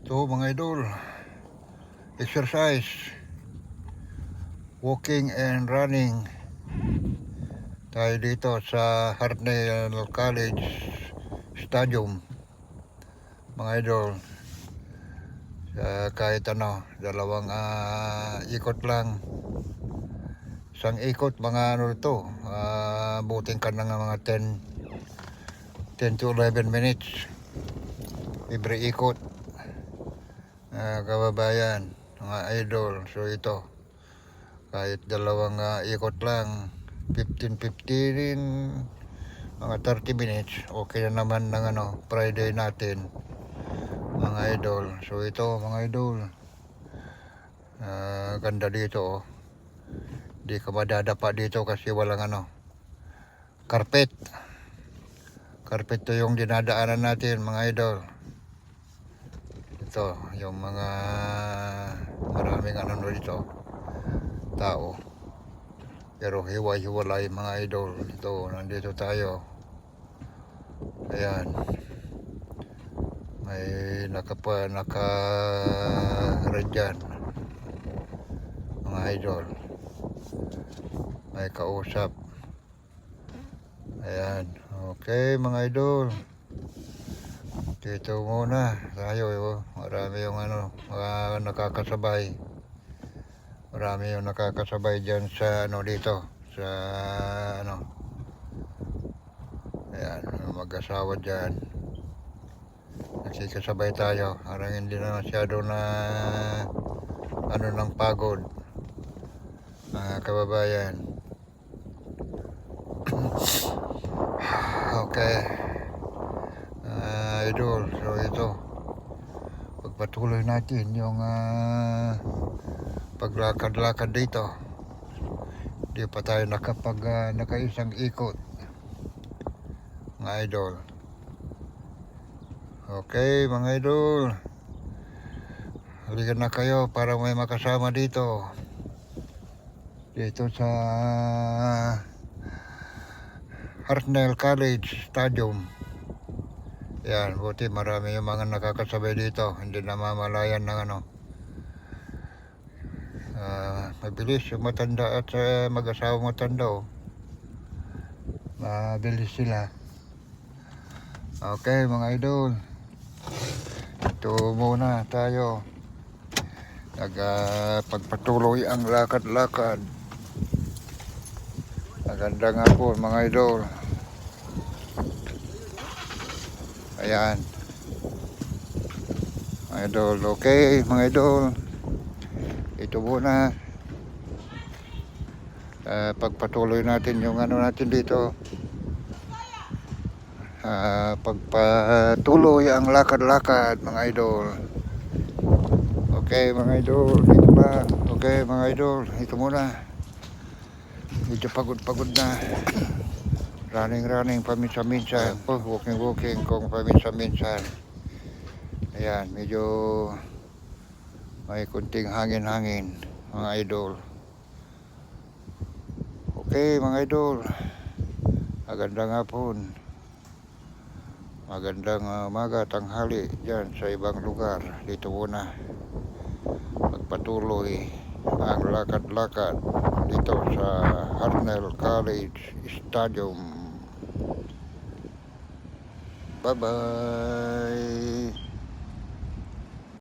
So mga idol, exercise, walking and running tayo dito sa Hartnell College Stadium mga idol. Kahit ano, dalawang ikot lang, isang ikot mga ano to, buting ka ng mga 10 to 11 minutes every ikot. Kababayan, mga idol, so ito kahit dalawang ikot lang, 15 mga 30 minutes, okay na naman ng ano, Friday natin mga idol. So ito mga idol, ganda dito oh. Di ka madadapa dito kasi walang ano, carpet to yung dinadaanan natin mga idol. Ito yung mga maraming ano dito tao, pero hiwa-hiwalay mga idol. Ito, nandito tayo, ayan, may naka-red dyan mga idol, may kausap, ayan. Okay mga idol, dito muna tayo oh. Marami yung ano, nakakasabay, marami yung nakakasabay dyan sa ano dito, sa ano, ayan, mag-asawa dyan, nakikasabay tayo. Parang hindi na masyado na ano ng pagod mga kababayan. Okay idol, so ito pagpatuloy natin yung paglakad-lakad dito. Di pa tayo nakaisang ikot mga idol. Okay mga idol, halika na kayo para may makasama dito sa Hartnell College Stadium. Yan, buti marami yung mga nakakasabay dito, hindi na mamalayan ng ano. Mabilis yung matanda at mag-asawang matanda oh. Mabilis sila. Okay mga idol, ito muna tayo, pagpatuloy ang lakad-lakad. Maganda nga po mga idol, ayan mga idol. Okay mga idol, ito muna, pagpatuloy natin yung ano natin dito, pagpatuloy ang lakad-lakad mga idol. Okay mga idol, dito ba? Okay mga idol, ito muna, medyo pagod na. Running paminsan-minsan, walking kung paminsan-minsan. Ayan, medyo may kunting hangin mga idol. Okay mga idol, magandang hapon, magandang umaga, tanghali dyan sa ibang lugar. Dito muna magpatuloy ang lakad-lakad dito sa Hartnell College Stadium. Bye bye.